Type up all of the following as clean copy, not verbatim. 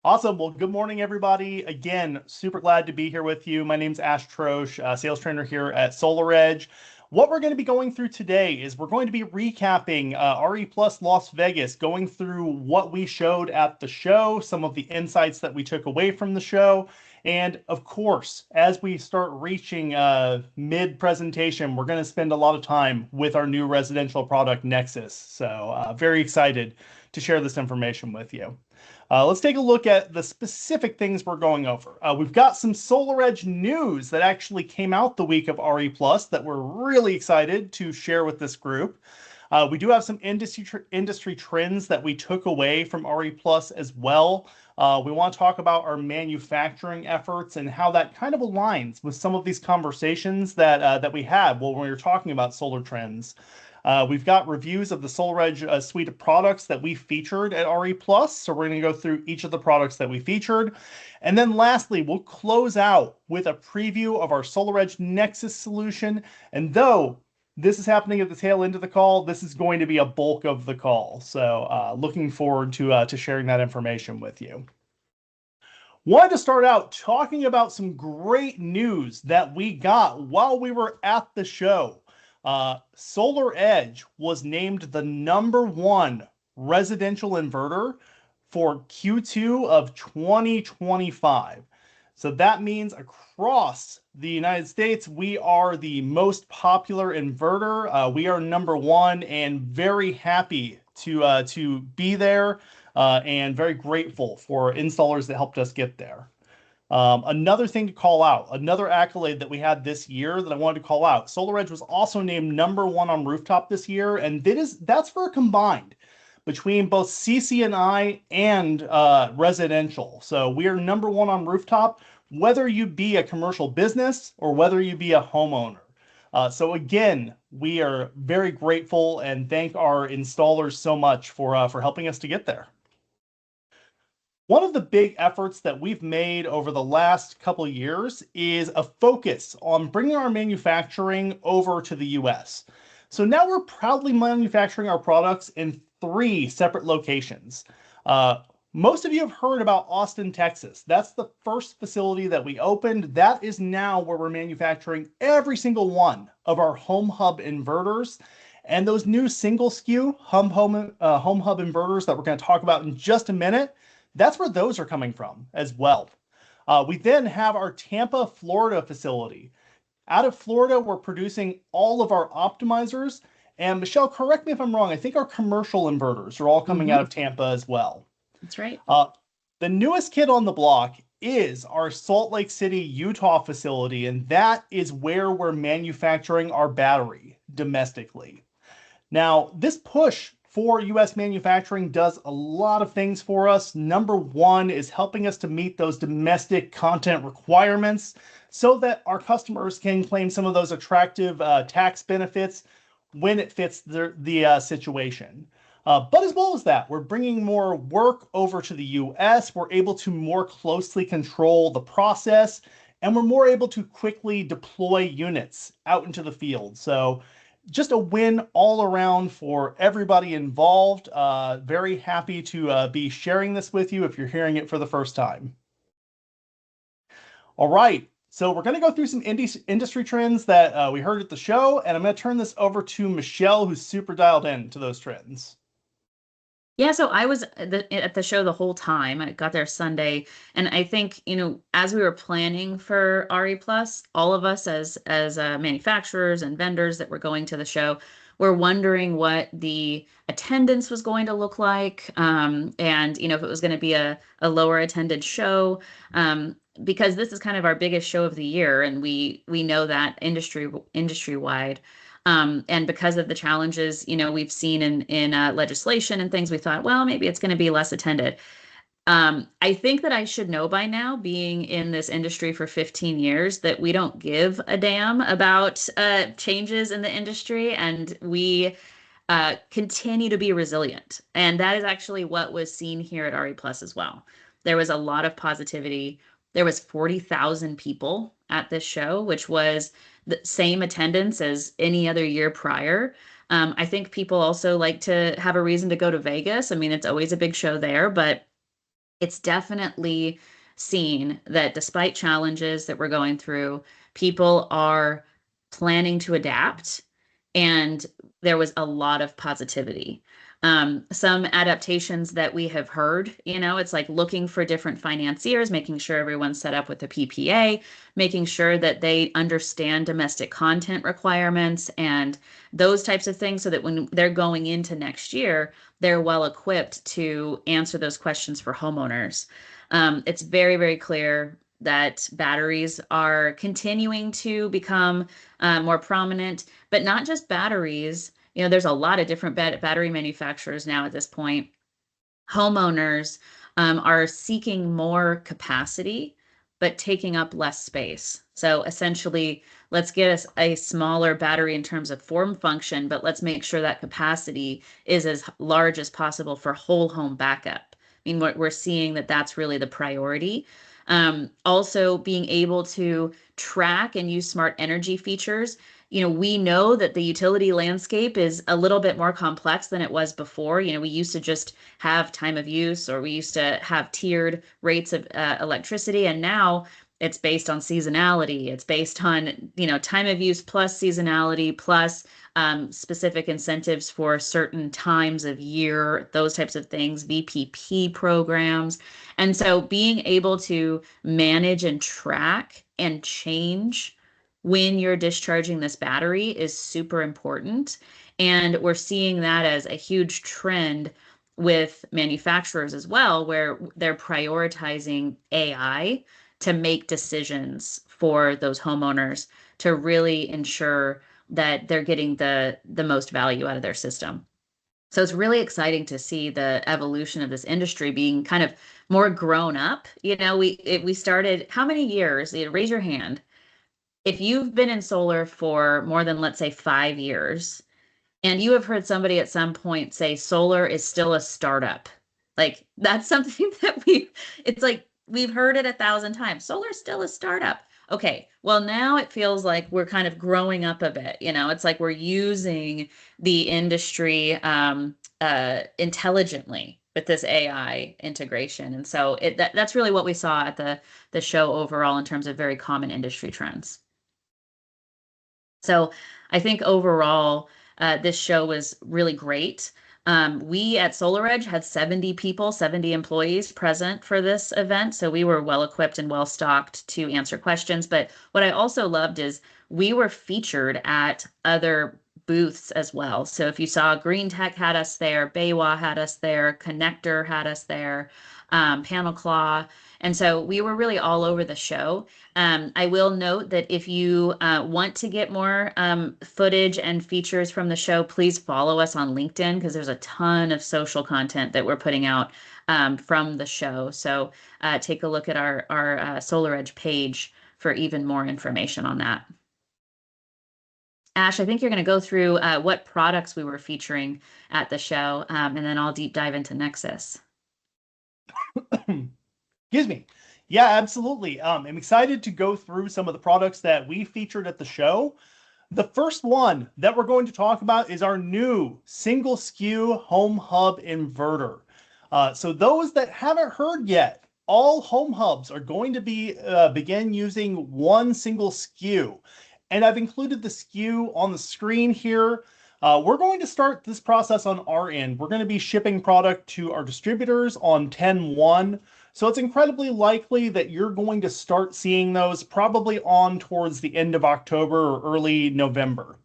Awesome. Well, good morning, everybody. Again, super glad to be here with you. My name's Ashe Troesch, sales trainer here at SolarEdge. What we're going to be going through today is we're going to be recapping RE Plus Las Vegas, going through what we showed at the show, some of the insights that we took away from the show. And of course, as we start reaching mid-presentation, we're going to spend a lot of time with our new residential product, Nexis. So very excited to share this information with you. Let's take a look at the specific things we're going over. We've got some SolarEdge news that actually came out the week of RE Plus that we're really excited to share with this group. We do have some industry trends that we took away from RE Plus as well. We want to talk about our manufacturing efforts and how that kind of aligns with some of these conversations that we had when we were talking about solar trends. We've got reviews of the SolarEdge suite of products that we featured at RE Plus. So we're going to go through each of the products that we featured. And then lastly, we'll close out with a preview of our SolarEdge Nexis solution. And though this is happening at the tail end of the call, this is going to be a bulk of the call. So looking forward to sharing that information with you. Wanted to start out talking about some great news that we got while we were at the show. SolarEdge was named the #1 residential inverter for Q2 of 2025. So that means across the United States, we are the most popular inverter. We are #1 and very happy to be there and very grateful for installers that helped us get there. Another thing to call out, another accolade that we had this year that I wanted to call out, SolarEdge was also named #1 on rooftop this year, and that's for a combined between both CC&I and residential. So we are #1 on rooftop, whether you be a commercial business or whether you be a homeowner. So again, we are very grateful and thank our installers so much for helping us to get there. One of the big efforts that we've made over the last couple of years is a focus on bringing our manufacturing over to the US. So now we're proudly manufacturing our products in 3 separate locations. Most of you have heard about Austin, Texas. That's the first facility that we opened. That is now where we're manufacturing every single one of our home hub inverters. And those new single SKU home hub inverters that we're going to talk about in just a minute, that's where those are coming from as well. We then have our Tampa, Florida facility. Out of Florida, we're producing all of our optimizers. And Michelle, correct me if I'm wrong, I think our commercial inverters are all coming out of Tampa as well. That's right. The newest kid on the block is our Salt Lake City, Utah facility, and that is where we're manufacturing our battery domestically. Now, this push for US manufacturing does a lot of things for us. #1 is helping us to meet those domestic content requirements so that our customers can claim some of those attractive tax benefits when it fits the situation. But as well as that, we're bringing more work over to the US. We're able to more closely control the process, and we're more able to quickly deploy units out into the field. So just a win all around for everybody involved. Very happy to be sharing this with you if you're hearing it for the first time. All right, so we're going to go through some industry trends that we heard at the show, and I'm going to turn this over to Michelle, who's super dialed in to those trends. Yeah, so I was at the show the whole time. I got there Sunday, and I think, as we were planning for RE Plus, all of us as manufacturers and vendors that were going to the show were wondering what the attendance was going to look like, and if it was going to be a lower attended show, because this is kind of our biggest show of the year, and we know that industry wide. And because of the challenges, we've seen in legislation and things, we thought, well, maybe it's going to be less attended. I think that I should know by now, being in this industry for 15 years, that we don't give a damn about changes in the industry, and we continue to be resilient. And that is actually what was seen here at RE Plus as well. There was a lot of positivity. There was 40,000 people at this show, which was the same attendance as any other year prior. I think people also like to have a reason to go to Vegas. I mean, it's always a big show there, but It's definitely seen that despite challenges that we're going through, people are planning to adapt, and there was a lot of positivity. Some adaptations that we have heard, it's like looking for different financiers, making sure everyone's set up with a PPA, making sure that they understand domestic content requirements and those types of things so that when they're going into next year, they're well equipped to answer those questions for homeowners. It's very, very clear that batteries are continuing to become more prominent, but not just batteries. There's a lot of different battery manufacturers now at this point. Homeowners are seeking more capacity, but taking up less space. So essentially, let's get us a smaller battery in terms of form function, but let's make sure that capacity is as large as possible for whole home backup. I mean, we're seeing that that's really the priority. Also, being able to track and use smart energy features. We know that the utility landscape is a little bit more complex than it was before. We used to just have time of use, or we used to have tiered rates of electricity, and now it's based on seasonality. It's based on, time of use plus seasonality plus specific incentives for certain times of year, those types of things, VPP programs. And so being able to manage and track and change when you're discharging this battery is super important. And we're seeing that as a huge trend with manufacturers as well, where they're prioritizing AI to make decisions for those homeowners to really ensure that they're getting the most value out of their system. So it's really exciting to see the evolution of this industry being kind of more grown up. We started how many years? Raise your hand if you've been in solar for more than, let's say, 5 years, and you have heard somebody at some point say solar is still a startup. Like that's something that it's like we've heard it 1,000 times. Solar is still a startup. Okay, well, now it feels like we're kind of growing up a bit. It's like we're using the industry intelligently with this AI integration. And so that's really what we saw at the show overall in terms of very common industry trends. So I think overall, this show was really great. We at SolarEdge had 70 people, 70 employees present for this event. So we were well equipped and well stocked to answer questions. But what I also loved is we were featured at other booths as well. So if you saw Green Tech had us there, Baywa had us there, Connector had us there, Panel Claw. And so we were really all over the show. I will note that if you want to get more footage and features from the show, please follow us on LinkedIn because there's a ton of social content that we're putting out from the show. So take a look at our SolarEdge page for even more information on that. Ashe, I think you're going to go through what products we were featuring at the show, and then I'll deep dive into Nexis. Excuse me. Yeah, absolutely. I'm excited to go through some of the products that we featured at the show. The first one that we're going to talk about is our new single SKU home hub inverter. So those that haven't heard yet, all home hubs are going to begin using one single SKU. And I've included the SKU on the screen here. We're going to start this process on our end. We're going to be shipping product to our distributors on 10/1. So it's incredibly likely that you're going to start seeing those probably on towards the end of October or early November.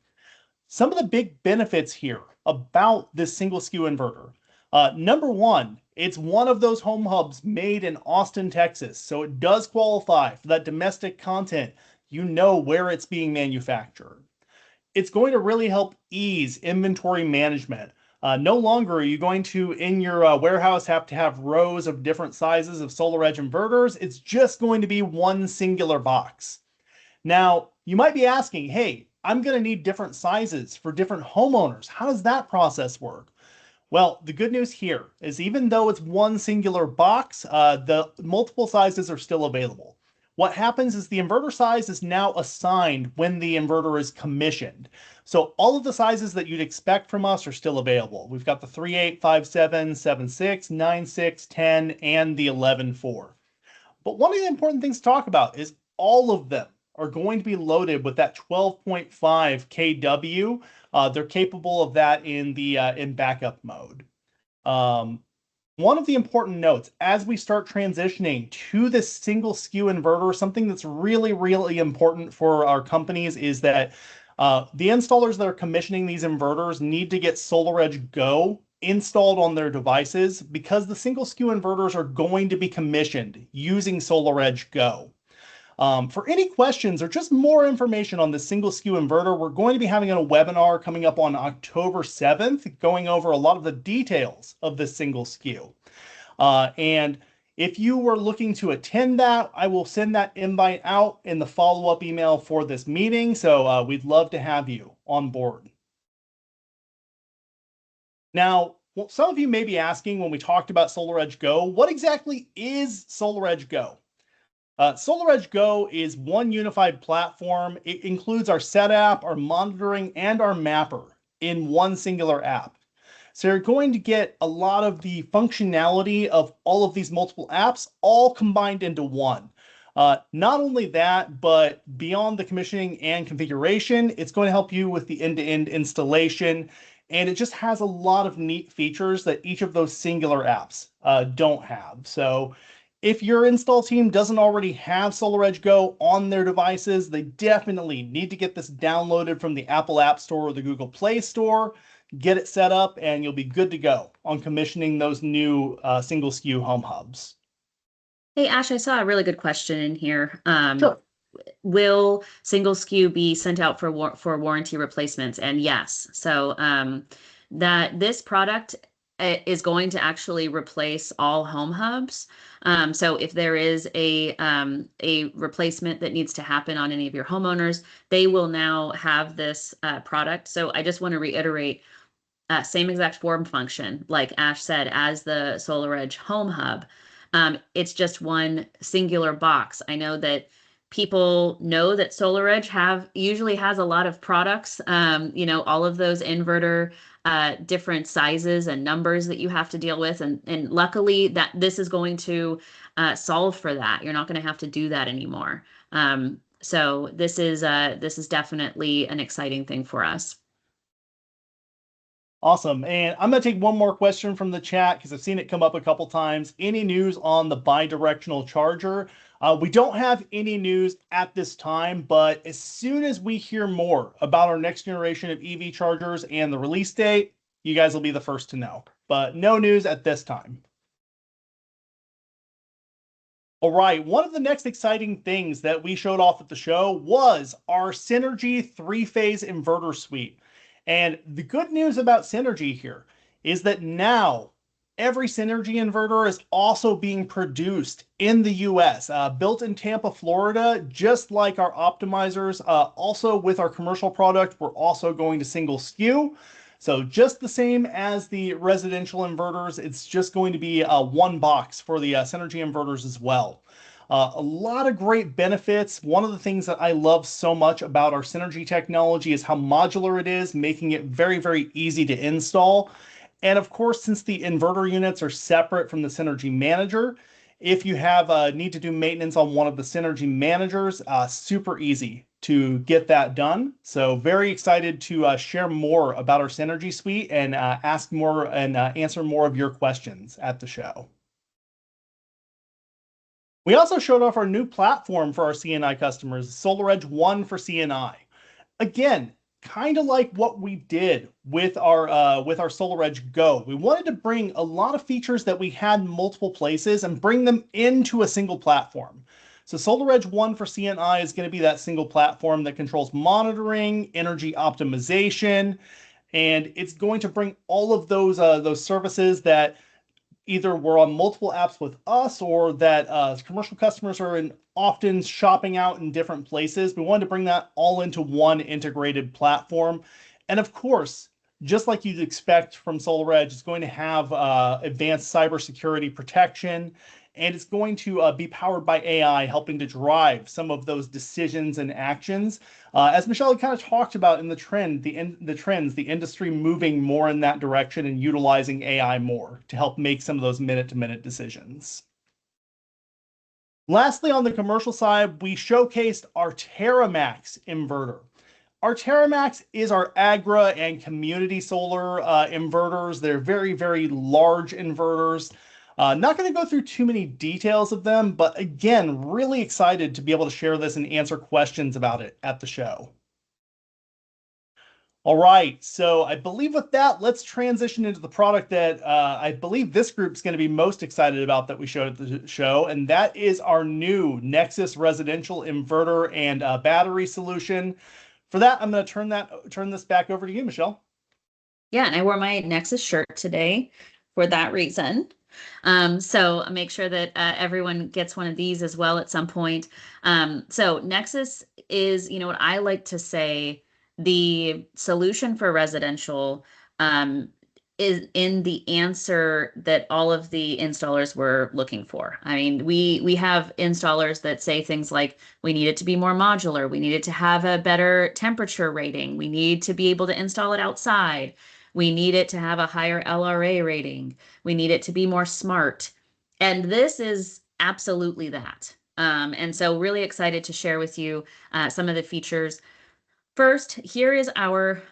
Some of the big benefits here about this single SKU inverter. Number one, it's one of those home hubs made in Austin, Texas. So it does qualify for that domestic content. You know where it's being manufactured. It's going to really help ease inventory management. No longer are you going to, in your warehouse, have to have rows of different sizes of SolarEdge inverters. It's just going to be one singular box. Now, you might be asking, hey, I'm going to need different sizes for different homeowners. How does that process work? Well, the good news here is even though it's one singular box, the multiple sizes are still available. what happens is the inverter size is now assigned when the inverter is commissioned. So all of the sizes that you'd expect from us are still available. We've got the 3.8, 5.7, 7.6, 9.6, 10, and the 11.4. But one of the important things to talk about is all of them are going to be loaded with that 12.5 kW. They're capable of that in backup mode. One of the important notes as we start transitioning to this single SKU inverter, something that's really, really important for our companies is that the installers that are commissioning these inverters need to get SolarEdge Go installed on their devices because the single SKU inverters are going to be commissioned using SolarEdge Go. For any questions or just more information on the single SKU inverter, we're going to be having a webinar coming up on October 7th, going over a lot of the details of this single SKU. And if you were looking to attend that, I will send that invite out in the follow-up email for this meeting. So we'd love to have you on board. Now, some of you may be asking when we talked about SolarEdge Go, what exactly is SolarEdge Go? SolarEdge Go is one unified platform. It includes our set app, our monitoring, and our mapper in one singular app. So you're going to get a lot of the functionality of all of these multiple apps all combined into one. Not only that, but beyond the commissioning and configuration, it's going to help you with the end-to-end installation. And it just has a lot of neat features that each of those singular apps don't have. So if your install team doesn't already have SolarEdge Go on their devices, they definitely need to get this downloaded from the Apple App Store or the Google Play Store, get it set up, and you'll be good to go on commissioning those new single SKU home hubs. Hey, Ash, I saw a really good question in here. Sure. Will single SKU be sent out for warranty replacements? And yes, so that this product is going to actually replace all home hubs. So if there is a replacement that needs to happen on any of your homeowners, they will now have this product. So I just want to reiterate, same exact form function, like Ash said, as the SolarEdge Home Hub. It's just one singular box. I know that people know that SolarEdge usually has a lot of products, all of those inverter different sizes and numbers that you have to deal with. And luckily that this is going to solve for that. You're not going to have to do that anymore. So this is definitely an exciting thing for us. Awesome. And I'm going to take one more question from the chat because I've seen it come up a couple times. Any news on the bi-directional charger? We don't have any news at this time, but as soon as we hear more about our next generation of EV chargers and the release date, you guys will be the first to know. But no news at this time. All right, one of the next exciting things that we showed off at the show was our Synergy three-phase inverter suite. And the good news about Synergy here is that now every Synergy inverter is also being produced in the US, built in Tampa, Florida, just like our optimizers. Also with our commercial product, we're also going to single SKU. So just the same as the residential inverters, it's just going to be one box for the Synergy inverters as well. A lot of great benefits. One of the things that I love so much about our Synergy technology is how modular it is, making it very, very easy to install. And of course, since the inverter units are separate from the Synergy manager, if you have need to do maintenance on one of the Synergy managers, super easy to get that done. So very excited to share more about our Synergy suite and ask more and answer more of your questions at the show. We also showed off our new platform for our CNI customers, SolarEdge One for CNI. Again, kind of like what we did with our SolarEdge Go. We wanted to bring a lot of features that we had in multiple places and bring them into a single platform. So SolarEdge One for CNI is going to be that single platform that controls monitoring, energy optimization, and it's going to bring all of those services that either were on multiple apps with us or that commercial customers are often shopping out in different places. We wanted to bring that all into one integrated platform. And of course, just like you'd expect from SolarEdge, it's going to have advanced cybersecurity protection and it's going to be powered by AI, helping to drive some of those decisions and actions. As Michelle kind of talked about in the trends, the industry moving more in that direction and utilizing AI more to help make some of those minute-to-minute decisions. Lastly, on the commercial side, we showcased our TerraMax inverter. Our TerraMax is our Agra and community solar inverters. They're very, very large inverters. Not going to go through too many details of them, but again, really excited to be able to share this and answer questions about it at the show. All right, so I believe with that, let's transition into the product that I believe this group's going to be most excited about that we showed at the show, and that is our new Nexis residential inverter and battery solution. For that, I'm going to turn this back over to you, Michelle. Yeah, and I wore my Nexus shirt today for that reason. So make sure that everyone gets one of these as well at some point. So Nexus is, what I like to say, the solution for residential is in the answer that all of the installers were looking for. I mean, we have installers that say things like, we need it to be more modular, we need it to have a better temperature rating, we need to be able to install it outside, we need it to have a higher LRA rating, we need it to be more smart. And this is absolutely that. And so really excited to share with you some of the features. First, here is our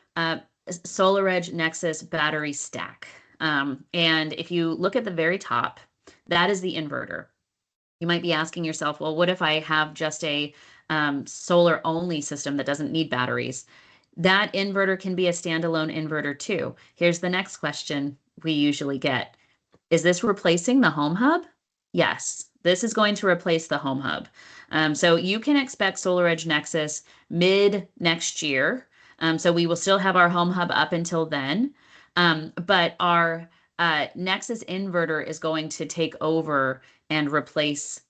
SolarEdge Nexis battery stack. And if you look at the very top, that is the inverter. You might be asking yourself, well, what if I have just a solar only system that doesn't need batteries? That inverter can be a standalone inverter too. Here's the next question we usually get. Is this replacing the home hub? Yes, this is going to replace the home hub. So you can expect SolarEdge Nexis mid next year. So we will still have our home hub up until then. But our Nexus inverter is going to take over and replace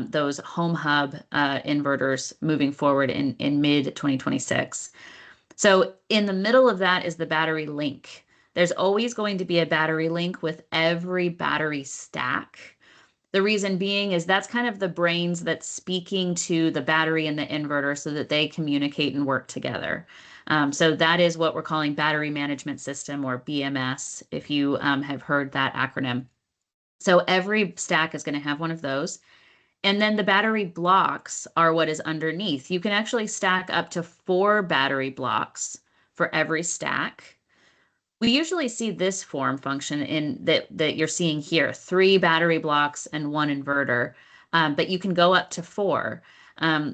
those home hub inverters moving forward in mid 2026. So in the middle of that is the battery link. There's always going to be a battery link with every battery stack. The reason being is that's kind of the brains that's speaking to the battery and the inverter so that they communicate and work together. So that is what we're calling battery management system, or BMS, if you have heard that acronym. So every stack is going to have one of those. And then the battery blocks are what is underneath. You can actually stack up to 4 battery blocks for every stack. We usually see this form function in that you're seeing here, 3 battery blocks and 1 inverter, but you can go up to 4.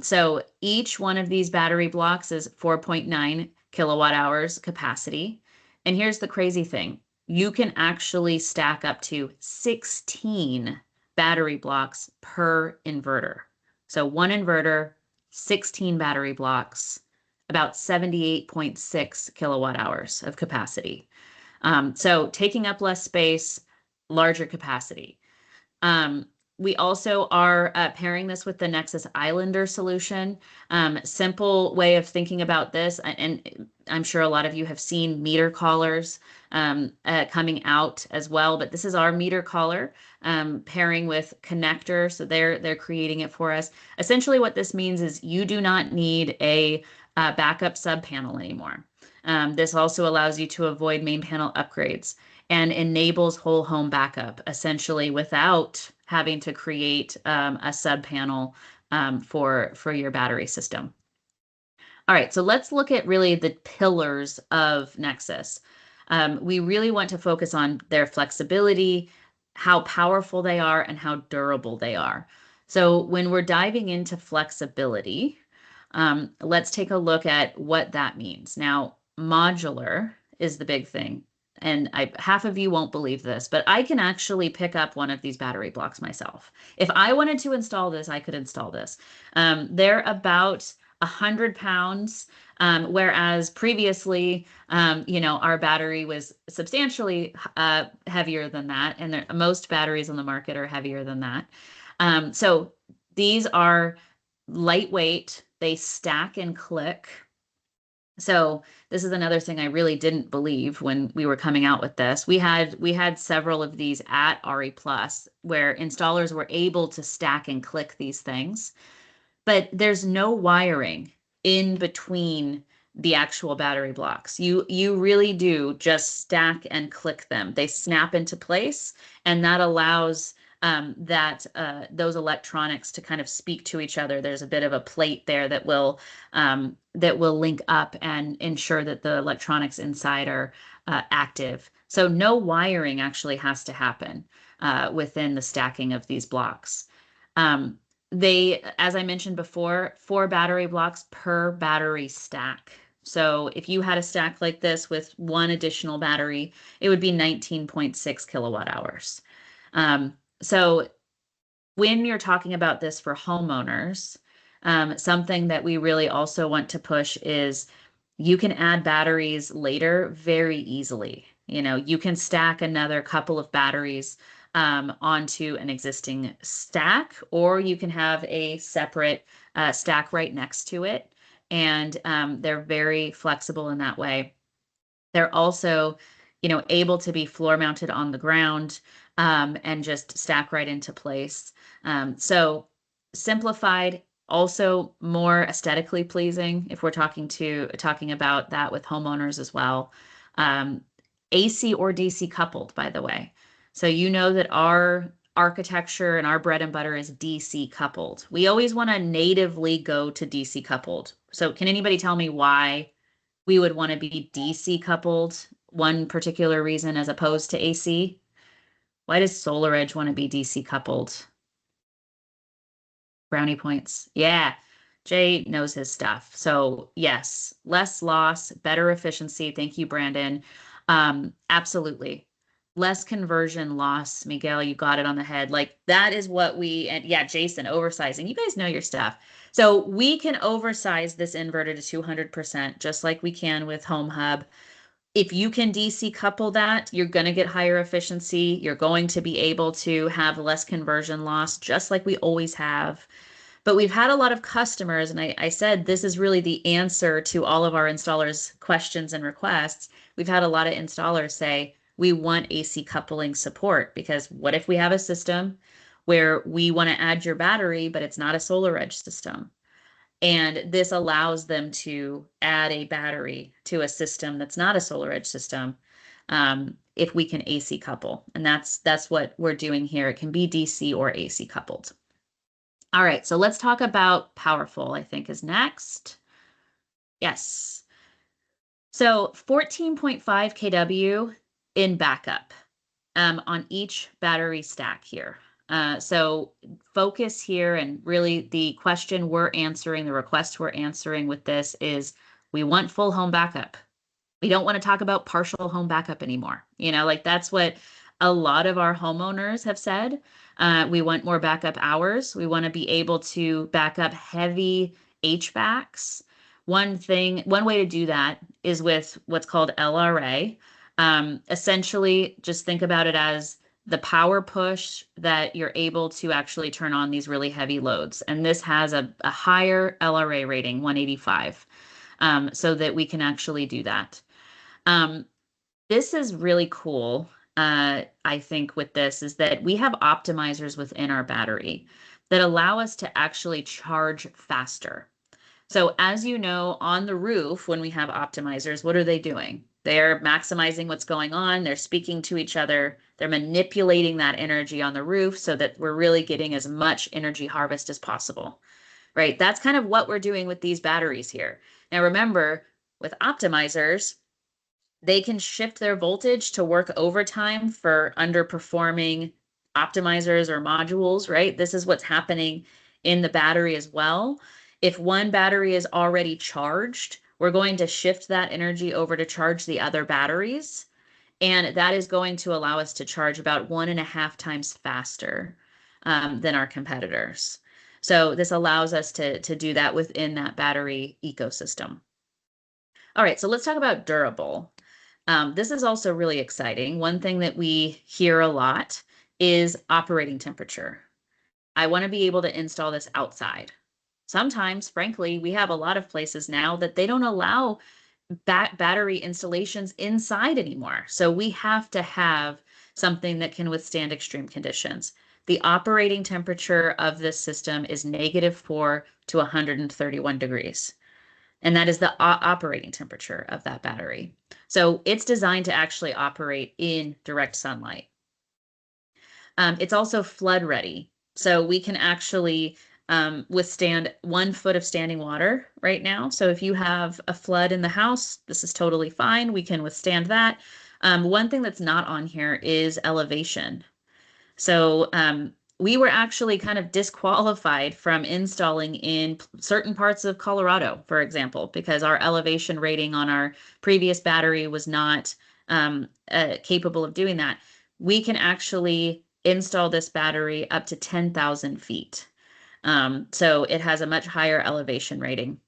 So each one of these battery blocks is 4.9 kilowatt hours capacity. And here's the crazy thing. You can actually stack up to 16 battery blocks per inverter. So 1 inverter, 16 battery blocks, about 78.6 kilowatt hours of capacity. So taking up less space, larger capacity. We also are pairing this with the Nexus Islander solution. Simple way of thinking about this, and I'm sure a lot of you have seen meter collars coming out as well, but this is our meter collar pairing with connector. So they're creating it for us. Essentially what this means is you do not need a backup sub panel anymore. This also allows you to avoid main panel upgrades and enables whole home backup, essentially without having to create a sub panel for your battery system. All right, so let's look at really the pillars of Nexis. We really want to focus on their flexibility, how powerful they are, and how durable they are. So when we're diving into flexibility, let's take a look at what that means. Now, modular is the big thing. And half of you won't believe this, but I can actually pick up one of these battery blocks myself. If I wanted to install this, I could install this. They're about 100 pounds, whereas previously, our battery was substantially heavier than that, and most batteries on the market are heavier than that. So these are lightweight, they stack and click. So this is another thing I really didn't believe when we were coming out with this. We had several of these at RE Plus where installers were able to stack and click these things, but there's no wiring in between the actual battery blocks. You really do just stack and click them. They snap into place, and that allows those electronics to kind of speak to each other. There's a bit of a plate there that will link up and ensure that the electronics inside are active. So no wiring actually has to happen within the stacking of these blocks. They, as I mentioned before, 4 battery blocks per battery stack. So if you had a stack like this with one additional battery, it would be 19.6 kilowatt hours. So when you're talking about this for homeowners, something that we really also want to push is you can add batteries later very easily. You know, you can stack another couple of batteries onto an existing stack, or you can have a separate stack right next to it. And they're very flexible in that way. They're also, able to be floor mounted on the ground and just stack right into place. So simplified, also more aesthetically pleasing if we're talking about that with homeowners as well. Um, AC or DC coupled, by the way. So you know that our architecture and our bread and butter is DC coupled. We always want to natively go to DC coupled. So can anybody tell me why we would want to be DC coupled, one particular reason as opposed to AC? Why does SolarEdge want to be DC coupled? Brownie points. Yeah, Jay knows his stuff. So yes, less loss, better efficiency. Thank you, Brandon. Absolutely. Less conversion loss. Miguel, you got it on the head. Like that is what and yeah, Jason, oversizing. You guys know your stuff. So we can oversize this inverter to 200%, just like we can with Home Hub. If you can DC couple that, you're going to get higher efficiency. You're going to be able to have less conversion loss, just like we always have. But we've had a lot of customers, and I said this is really the answer to all of our installers' questions and requests. We've had a lot of installers say, we want AC coupling support, because what if we have a system where we want to add your battery, but it's not a SolarEdge system? And this allows them to add a battery to a system that's not a SolarEdge system if we can AC couple. And that's what we're doing here. It can be DC or AC coupled. All right, so let's talk about powerful, I think is next. Yes. So 14.5 kW in backup on each battery stack here. So focus here, and really the question we're answering, the request we're answering with this is we want full home backup. We don't want to talk about partial home backup anymore. Like that's what a lot of our homeowners have said. We want more backup hours. We want to be able to back up heavy HVACs. One way to do that is with what's called LRA. Essentially, just think about it as the power push that you're able to actually turn on these really heavy loads. And this has a higher LRA rating, 185, so that we can actually do that. This is really cool. I think with this is that we have optimizers within our battery that allow us to actually charge faster. So as you know, on the roof, when we have optimizers, what are they doing? They're maximizing what's going on. They're speaking to each other. They're manipulating that energy on the roof so that we're really getting as much energy harvest as possible, right? That's kind of what we're doing with these batteries here. Now, remember, with optimizers, they can shift their voltage to work overtime for underperforming optimizers or modules, right? This is what's happening in the battery as well. If one battery is already charged, we're going to shift that energy over to charge the other batteries. And that is going to allow us to charge about 1.5 times faster than our competitors. So this allows us to do that within that battery ecosystem. All right, so let's talk about durable. This is also really exciting. One thing that we hear a lot is operating temperature. I want to be able to install this outside. Sometimes, frankly, we have a lot of places now that they don't allow battery installations inside anymore. So we have to have something that can withstand extreme conditions. The operating temperature of this system is -4 to 131 degrees. And that is the operating temperature of that battery. So it's designed to actually operate in direct sunlight. It's also flood ready. So we can actually withstand 1 foot of standing water right now. So if you have a flood in the house, this is totally fine. We can withstand that. One thing that's not on here is elevation. So we were actually kind of disqualified from installing in certain parts of Colorado, for example, because our elevation rating on our previous battery was not capable of doing that. We can actually install this battery up to 10,000 feet. So it has a much higher elevation rating.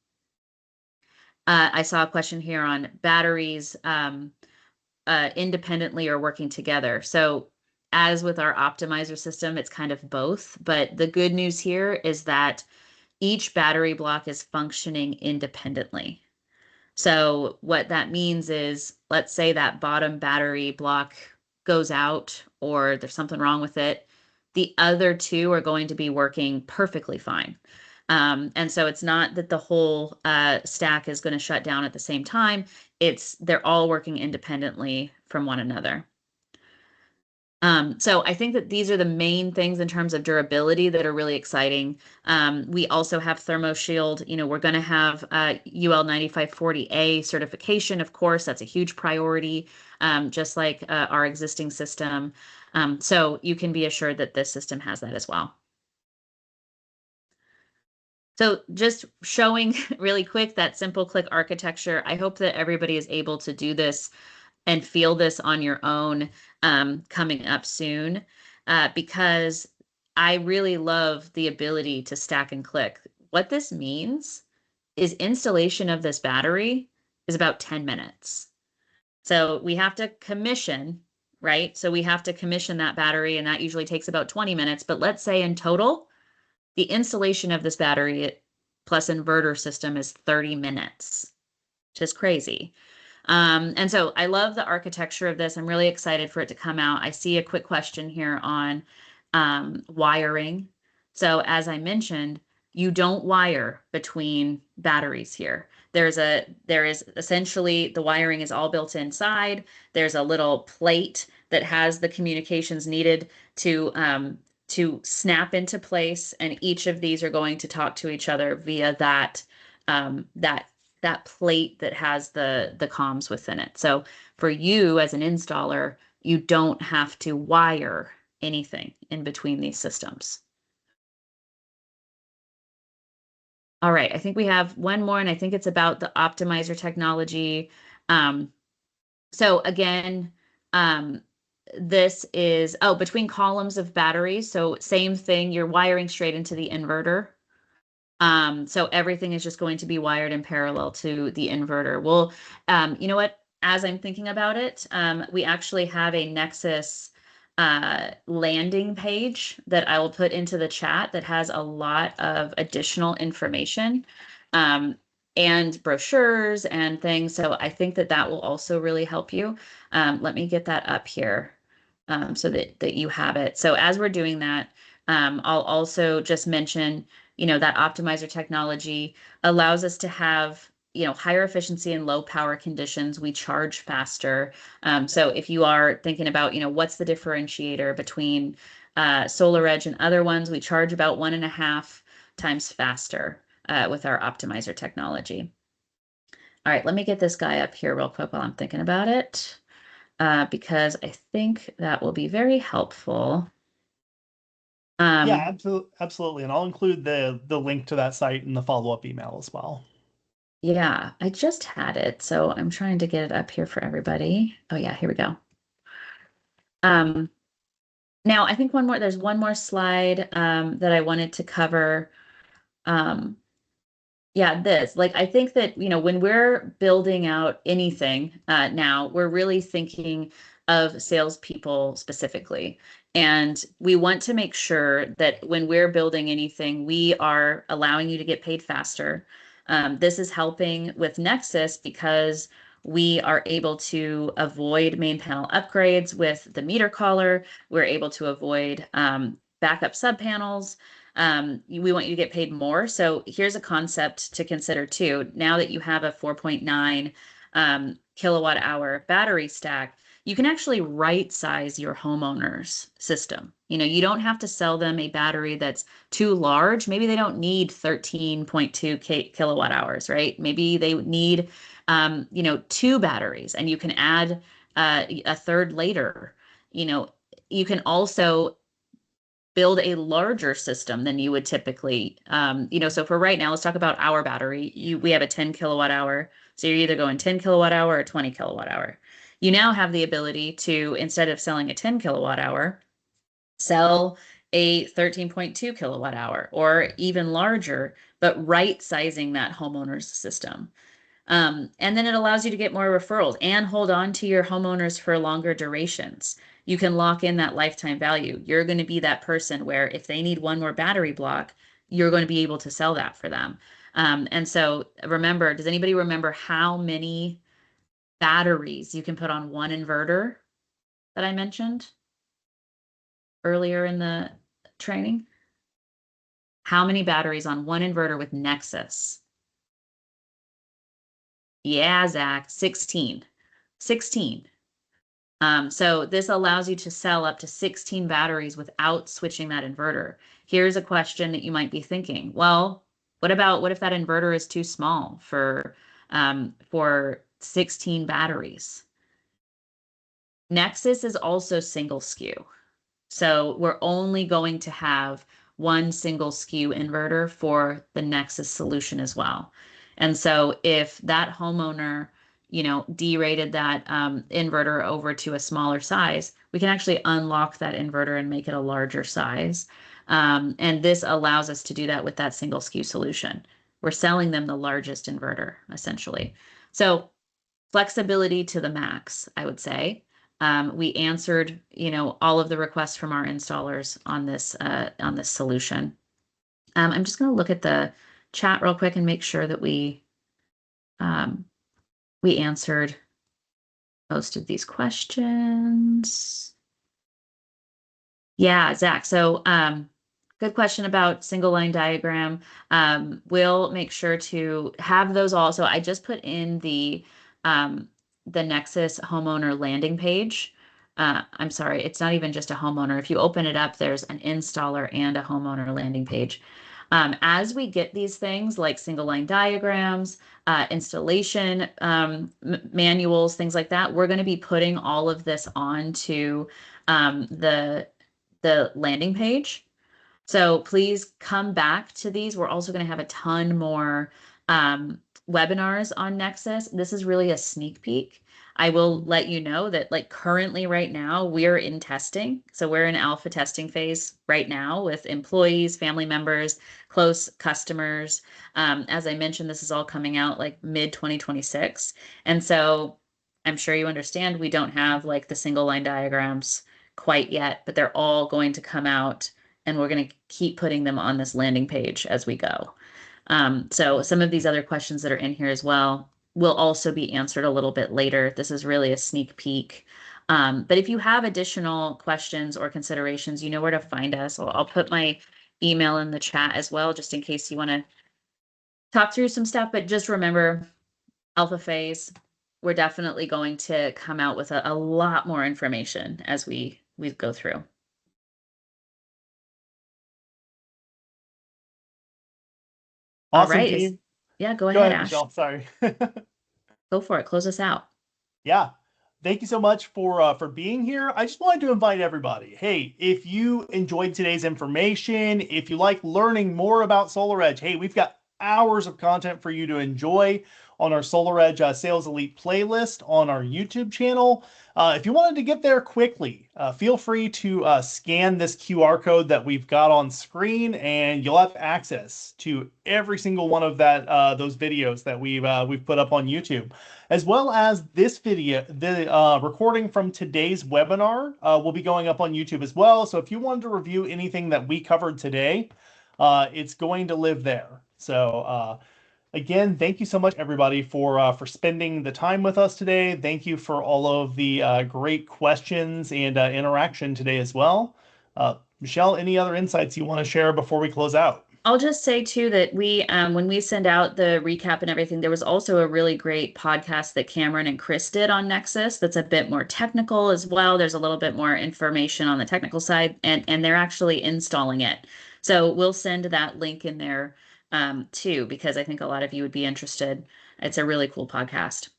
I saw a question here on batteries independently or working together. So as with our optimizer system, it's kind of both. But the good news here is that each battery block is functioning independently. So what that means is, let's say that bottom battery block goes out or there's something wrong with it, the other two are going to be working perfectly fine. And so it's not that the whole stack is going to shut down at the same time. They're all working independently from one another. So I think that these are the main things in terms of durability that are really exciting. We also have ThermoShield. We're going to have UL 9540A certification. Of course, that's a huge priority, just like our existing system. So you can be assured that this system has that as well. So just showing really quick that simple click architecture. I hope that everybody is able to do this and feel this on your own coming up soon, because I really love the ability to stack and click. What this means is installation of this battery is about 10 minutes. So we have to commission, right? So we have to commission that battery, and that usually takes about 20 minutes. But let's say in total, the installation of this battery plus inverter system is 30 minutes. Just crazy. And so I love the architecture of this. I'm really excited for it to come out. I see a quick question here on wiring. So as I mentioned, you don't wire between batteries here. There is essentially the wiring is all built inside. There's a little plate that has the communications needed to snap into place, and each of these are going to talk to each other via that plate that has the comms within it. So for you as an installer, you don't have to wire anything in between these systems. All right, I think we have one more, and I think it's about the optimizer technology. So again, this is, between columns of batteries. So same thing, you're wiring straight into the inverter. So everything is just going to be wired in parallel to the inverter. Well, you know what? As I'm thinking about it, we actually have a Nexis landing page that I will put into the chat that has a lot of additional information and brochures and things. So I think that that will also really help you. Let me get that up here so that you have it. So as we're doing that, I'll also just mention, that optimizer technology allows us to have, higher efficiency in low power conditions. We charge faster. So if you are thinking about, what's the differentiator between SolarEdge and other ones, we charge about 1.5 times faster with our optimizer technology. All right, let me get this guy up here real quick while I'm thinking about it, because I think that will be very helpful. Yeah, absolutely. And I'll include the link to that site in the follow-up email as well. Yeah, I just had it, so I'm trying to get it up here for everybody. Oh yeah, here we go. Now I think there's one more slide that I wanted to cover. Yeah, I think that, when we're building out anything now, we're really thinking of salespeople specifically. And we want to make sure that when we're building anything, we are allowing you to get paid faster. This is helping with Nexis because we are able to avoid main panel upgrades with the meter collar. We're able to avoid backup subpanels. We want you to get paid more. So here's a concept to consider too. Now that you have a 4.9 kilowatt hour battery stack, you can actually right size your homeowner's system. You don't have to sell them a battery that's too large. Maybe they don't need 13.2 kilowatt hours, right? Maybe they need, two batteries, and you can add a third later. You can also build a larger system than you would typically. So for right now, let's talk about our battery. We have a 10 kilowatt hour. So you're either going 10 kilowatt hour or 20 kilowatt hour. You now have the ability to, instead of selling a 10 kilowatt hour, sell a 13.2 kilowatt hour or even larger, but right sizing that homeowner's system. And then it allows you to get more referrals and hold on to your homeowners for longer durations. You can lock in that lifetime value. You're going to be that person where if they need one more battery block, you're going to be able to sell that for them. And so remember, does anybody remember how many batteries you can put on one inverter that I mentioned earlier in the training? How many batteries on one inverter with Nexis? Yeah, Zach, 16. 16. So this allows you to sell up to 16 batteries without switching that inverter. Here's a question that you might be thinking. Well, what if that inverter is too small for 16 batteries? Nexis is also single SKU. So we're only going to have one single SKU inverter for the Nexis solution as well. And so if that homeowner, derated that inverter over to a smaller size, we can actually unlock that inverter and make it a larger size. And this allows us to do that with that single SKU solution. We're selling them the largest inverter, essentially. So flexibility to the max, I would say. We answered, all of the requests from our installers on this solution. I'm just going to look at the chat real quick and make sure that we answered most of these questions. Yeah, Zach. So good question about single line diagram. We'll make sure to have those also. I just put in the Nexis homeowner landing page. I'm sorry, it's not even just a homeowner. If you open it up, there's an installer and a homeowner landing page. As we get these things like single line diagrams, installation manuals, things like that, we're going to be putting all of this onto the landing page. So please come back to these. We're also going to have a ton more webinars on Nexis. This is really a sneak peek. I will let you know that currently right now we're in testing. So we're in alpha testing phase right now with employees, family members, close customers. As I mentioned, this is all coming out mid 2026. And so I'm sure you understand we don't have the single line diagrams quite yet, but they're all going to come out and we're going to keep putting them on this landing page as we go. So some of these other questions that are in here as well will also be answered a little bit later. This is really a sneak peek. But if you have additional questions or considerations, you know where to find us. I'll put my email in the chat as well, just in case you want to talk through some stuff. But just remember, alpha phase, we're definitely going to come out with a lot more information as we go through. Awesome, All right. team. Yeah, go Go ahead, ahead, Ashe. Michelle. Sorry. Go for it. Close us out. Yeah. Thank you so much for being here. I just wanted to invite everybody. Hey, if you enjoyed today's information, if you like learning more about SolarEdge, hey, we've got hours of content for you to enjoy on our SolarEdge Sales Elite playlist on our YouTube channel. If you wanted to get there quickly, feel free to scan this QR code that we've got on screen, and you'll have access to every single one of those videos that we've put up on YouTube, as well as this video. The recording from today's webinar will be going up on YouTube as well. So if you wanted to review anything that we covered today, it's going to live there. So Again, thank you so much, everybody, for spending the time with us today. Thank you for all of the great questions and interaction today as well. Michelle, any other insights you want to share before we close out? I'll just say too that when we send out the recap and everything, there was also a really great podcast that Cameron and Chris did on Nexus that's a bit more technical as well. There's a little bit more information on the technical side, and they're actually installing it. So we'll send that link in there too, because I think a lot of you would be interested. It's a really cool podcast.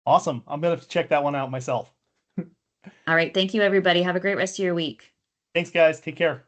Awesome. I'm going to check that one out myself. All right, thank you everybody. Have a great rest of your week. Thanks, guys. Take care.